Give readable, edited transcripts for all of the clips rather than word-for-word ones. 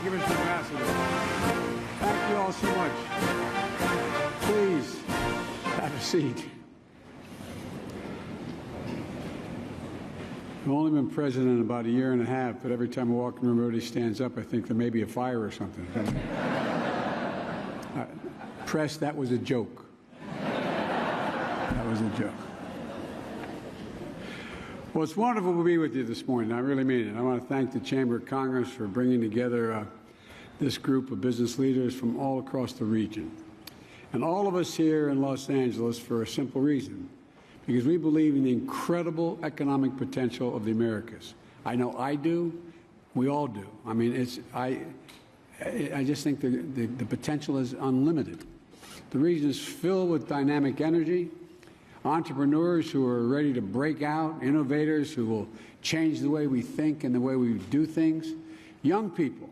Thank you, Mr. Ambassador. Thank you all so much. Please have a seat. I've only been president about a year and a half, but every time I walk in the room, everybody stands up. I think there may be a fire or something. Press, that was a joke. That was a joke. Well, it's wonderful to be with you this morning. I really mean it. I want to thank the Chamber of Congress for bringing together this group of business leaders from all across the region. And all of us here in Los Angeles for a simple reason, because we believe in the incredible economic potential of the Americas. I know I do. We all do. I mean, I just think the potential is unlimited. The region is filled with dynamic energy, entrepreneurs who are ready to break out, innovators who will change the way we think and the way we do things, young people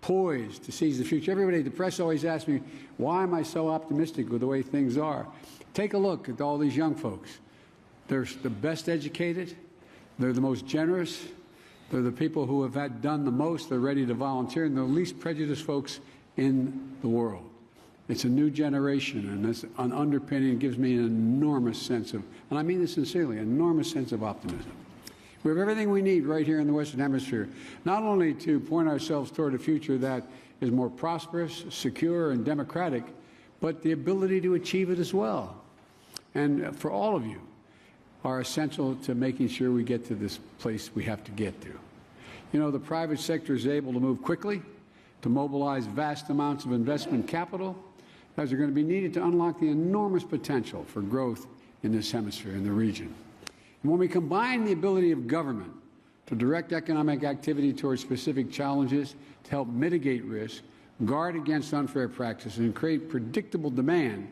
poised to seize the future. Everybody, the press always asks me, why am I so optimistic with the way things are? Take a look at all these young folks. They're the best educated, they're the most generous, they're the people who have done the most, they're ready to volunteer, and they're the least prejudiced folks in the world. It's a new generation, and it's an underpinning gives me an enormous sense of, and I mean this sincerely, an enormous sense of optimism. We have everything we need right here in the Western Hemisphere, not only to point ourselves toward a future that is more prosperous, secure, and democratic, but the ability to achieve it as well. And for all of you, are essential to making sure we get to this place we have to get to. You know, the private sector is able to move quickly, to mobilize vast amounts of investment capital, as are going to be needed to unlock the enormous potential for growth in this hemisphere, in the region. And when we combine the ability of government to direct economic activity towards specific challenges, to help mitigate risk, guard against unfair practices, and create predictable demand,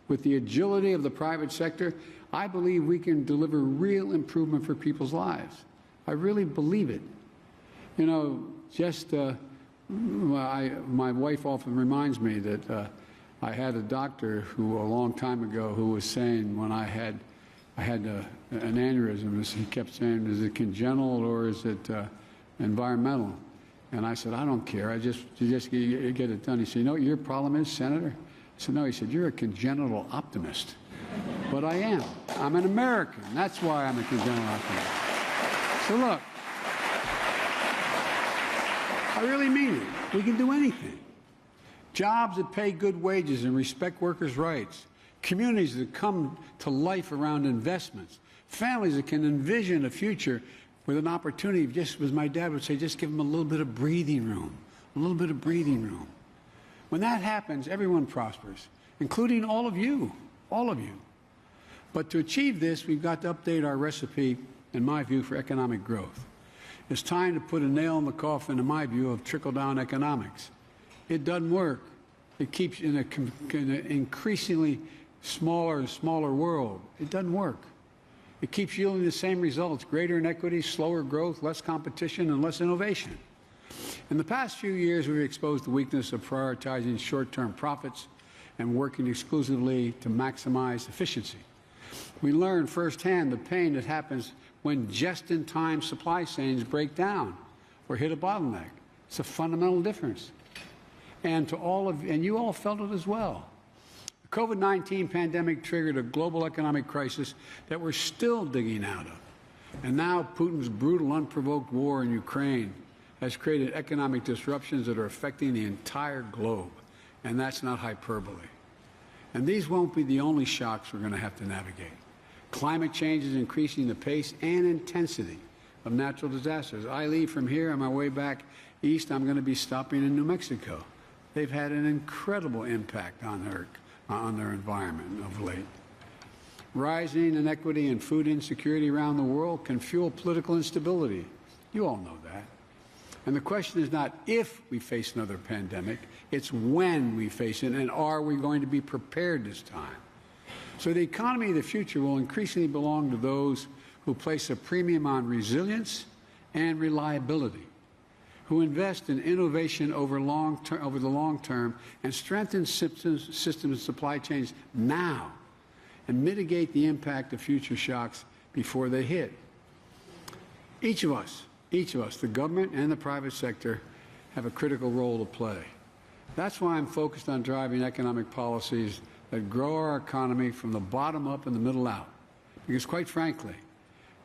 with the agility of the private sector, I believe we can deliver real improvement for people's lives. I really believe it. You know, just my wife often reminds me that I had a doctor who a long time ago who was saying when I had an aneurysm, he kept saying, is it congenital or is it environmental? And I said, I don't care. You just get it done. He said, you know what your problem is, Senator? I said, no. He said, you're a congenital optimist. But I am. I'm an American. That's why I'm a congenital optimist. So look, I really mean it. We can do anything. Jobs that pay good wages and respect workers' rights. Communities that come to life around investments. Families that can envision a future with an opportunity, just as my dad would say, just give them a little bit of breathing room. A little bit of breathing room. When that happens, everyone prospers, including all of you. All of you. But to achieve this, we've got to update our recipe, in my view, for economic growth. It's time to put a nail in the coffin, in my view, of trickle-down economics. It doesn't work. It keeps in an increasingly smaller and smaller world. It doesn't work. It keeps yielding the same results: greater inequity, slower growth, less competition, and less innovation. In the past few years, we've exposed the weakness of prioritizing short-term profits and working exclusively to maximize efficiency. We learned firsthand the pain that happens when just-in-time supply chains break down or hit a bottleneck. It's a fundamental difference. And you all felt it as well. The COVID-19 pandemic triggered a global economic crisis that we're still digging out of. And now Putin's brutal, unprovoked war in Ukraine has created economic disruptions that are affecting the entire globe. And that's not hyperbole. And these won't be the only shocks we're going to have to navigate. Climate change is increasing the pace and intensity of natural disasters. I leave from here on my way back east. I'm going to be stopping in New Mexico. They've had an incredible impact on their environment of late. Rising inequity and food insecurity around the world can fuel political instability. You all know that. And the question is not if we face another pandemic, it's when we face it, and are we going to be prepared this time? So the economy of the future will increasingly belong to those who place a premium on resilience and reliability, who invest in innovation over the long term and strengthen systems and supply chains now and mitigate the impact of future shocks before they hit. Each of us, the government and the private sector, have a critical role to play. That's why I'm focused on driving economic policies that grow our economy from the bottom up and the middle out. Because quite frankly,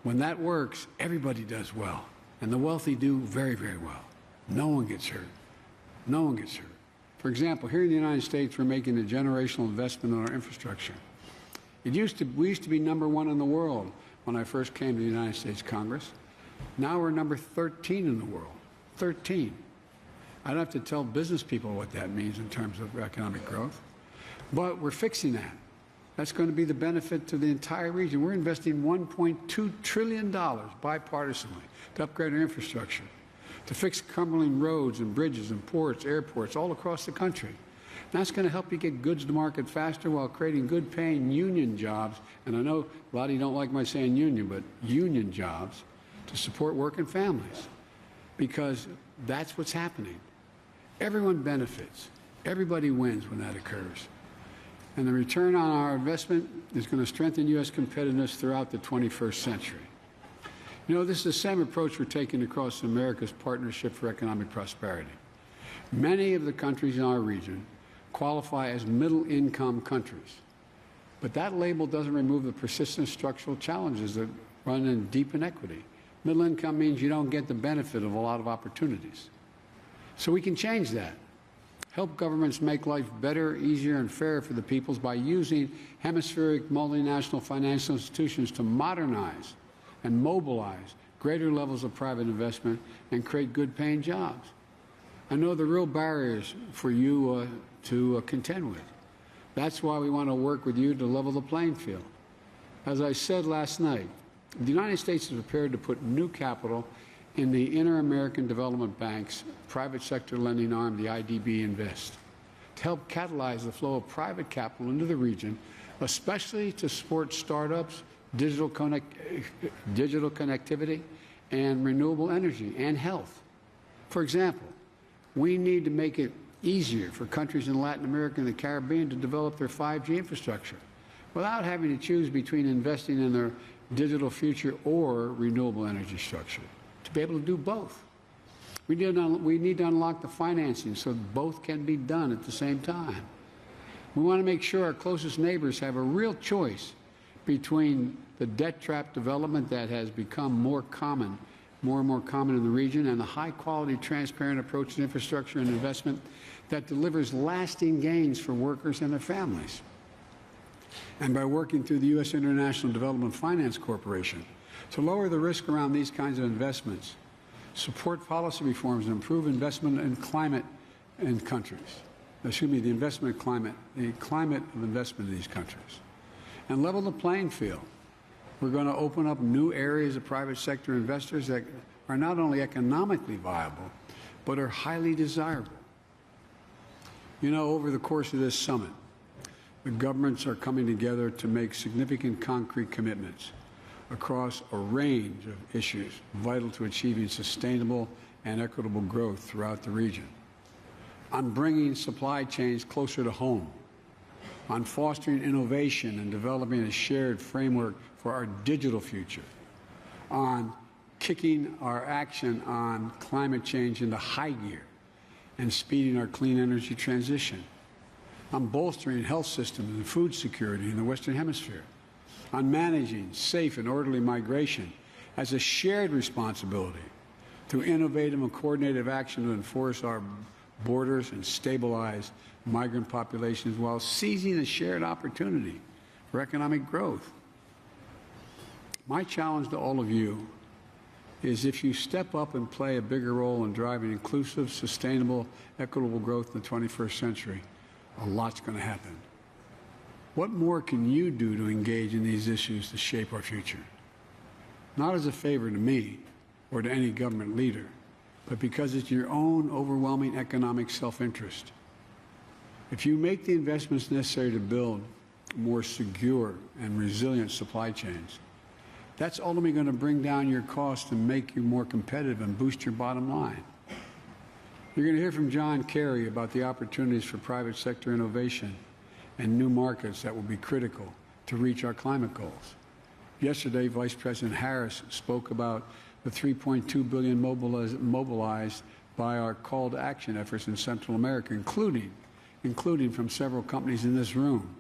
when that works, everybody does well. And the wealthy do very, very well. No one gets hurt. No one gets hurt. For example, here in the United States, we're making a generational investment in our infrastructure. We used to be #1 in the world when I first came to the United States Congress. Now we're number 13 in the world. 13. I don't have to tell business people what that means in terms of economic growth. But we're fixing that. That's going to be the benefit to the entire region. We're investing $1.2 trillion bipartisanly to upgrade our infrastructure, to fix crumbling roads and bridges and ports, airports all across the country. That's going to help you get goods to market faster while creating good-paying union jobs. And I know a lot of you don't like my saying union, but union jobs to support working families, because that's what's happening. Everyone benefits. Everybody wins when that occurs. And the return on our investment is going to strengthen U.S. competitiveness throughout the 21st century. You know, this is the same approach we're taking across America's Partnership for Economic Prosperity. Many of the countries in our region qualify as middle-income countries. But that label doesn't remove the persistent structural challenges that run in deep inequity. Middle income means you don't get the benefit of a lot of opportunities. So we can change that. Help governments make life better, easier, and fairer for the peoples by using hemispheric multinational financial institutions to modernize and mobilize greater levels of private investment and create good-paying jobs. I know the real barriers for you to contend with. That's why we want to work with you to level the playing field. As I said last night, the United States is prepared to put new capital in the Inter-American Development Bank's private sector lending arm, the IDB Invest, to help catalyze the flow of private capital into the region, especially to support startups, digital connectivity, and renewable energy and health. For example, we need to make it easier for countries in Latin America and the Caribbean to develop their 5G infrastructure without having to choose between investing in their digital future or renewable energy structure. To be able to do both. We need to unlock the financing so both can be done at the same time. We want to make sure our closest neighbors have a real choice between the debt trap development that has become more and more common in the region, and the high-quality, transparent approach to infrastructure and investment that delivers lasting gains for workers and their families. And by working through the U.S. International Development Finance Corporation to lower the risk around these kinds of investments, support policy reforms, and improve investment in climate in countries. Excuse me, the investment climate, the climate of investment in these countries. And level the playing field. We're going to open up new areas of private sector investors that are not only economically viable, but are highly desirable. You know, over the course of this summit, the governments are coming together to make significant concrete commitments across a range of issues vital to achieving sustainable and equitable growth throughout the region. On bringing supply chains closer to home, on fostering innovation and developing a shared framework for our digital future, on kicking our action on climate change into high gear and speeding our clean energy transition, on bolstering health systems and food security in the Western Hemisphere, on managing safe and orderly migration as a shared responsibility through innovative and coordinated action to enforce our borders and stabilize migrant populations while seizing a shared opportunity for economic growth. My challenge to all of you is, if you step up and play a bigger role in driving inclusive, sustainable, equitable growth in the 21st century, a lot's going to happen. What more can you do to engage in these issues to shape our future? Not as a favor to me or to any government leader, but because it's your own overwhelming economic self-interest. If you make the investments necessary to build more secure and resilient supply chains, that's ultimately going to bring down your costs and make you more competitive and boost your bottom line. You're going to hear from John Kerry about the opportunities for private sector innovation and new markets that will be critical to reach our climate goals. Yesterday, Vice President Harris spoke about the $3.2 billion mobilized by our call to action efforts in Central America, including from several companies in this room,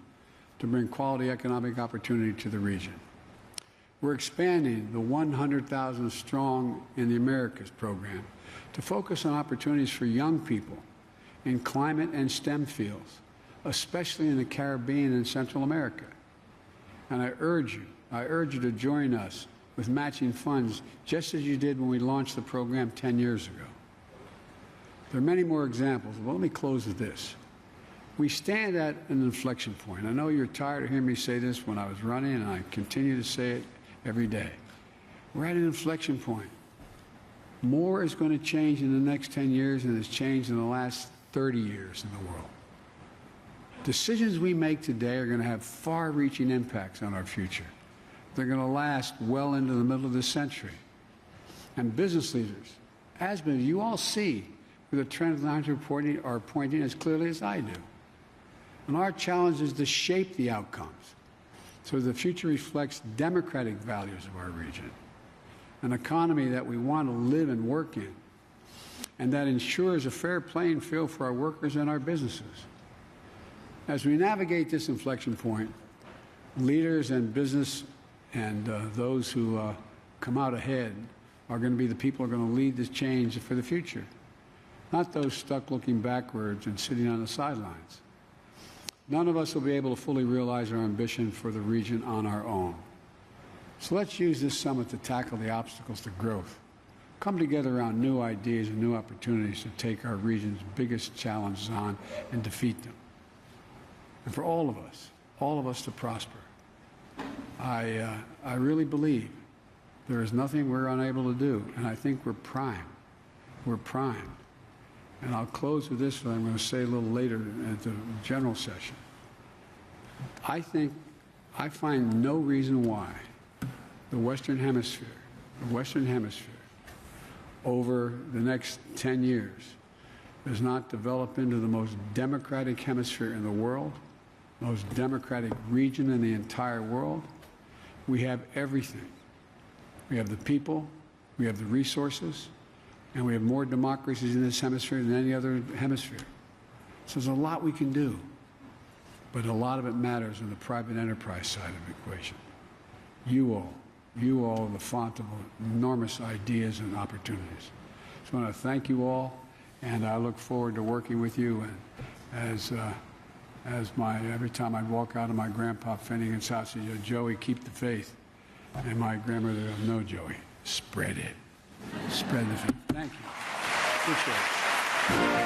to bring quality economic opportunity to the region. We're expanding the 100,000 Strong in the Americas program to focus on opportunities for young people in climate and STEM fields, especially in the Caribbean and Central America. And I urge you to join us with matching funds, just as you did when we launched the program 10 years ago. There are many more examples, but let me close with this. We stand at an inflection point. I know you're tired of hearing me say this when I was running, and I continue to say it every day. We're at an inflection point. More is going to change in the next 10 years than has changed in the last 30 years in the world. Decisions we make today are going to have far-reaching impacts on our future. They're going to last well into the middle of this century. And business leaders, as you all see where the trend lines are pointing as clearly as I do. And our challenge is to shape the outcomes so the future reflects democratic values of our region, an economy that we want to live and work in, and that ensures a fair playing field for our workers and our businesses. As we navigate this inflection point, leaders and business and those who come out ahead are going to be the people who are going to lead this change for the future, not those stuck looking backwards and sitting on the sidelines. None of us will be able to fully realize our ambition for the region on our own. So let's use this summit to tackle the obstacles to growth, come together around new ideas and new opportunities to take our region's biggest challenges on and defeat them. And for all of us to prosper. I really believe there is nothing we're unable to do, and I think we're primed. We're primed. And I'll close with this, what I'm going to say a little later at the general session. I find no reason why the Western Hemisphere, over the next 10 years, does not develop into the most democratic hemisphere in the world, most democratic region in the entire world. We have everything. We have the people, we have the resources, and we have more democracies in this hemisphere than any other hemisphere. So there's a lot we can do, but a lot of it matters in the private enterprise side of the equation. You all are the font of enormous ideas and opportunities. So I want to thank you all, and I look forward to working with you. And every time I'd walk out of my grandpa Finnegan's house, he'd go, "Joey, keep the faith." And my grandmother would go, "No, Joey, spread it. Spread the faith." Thank you. Appreciate it.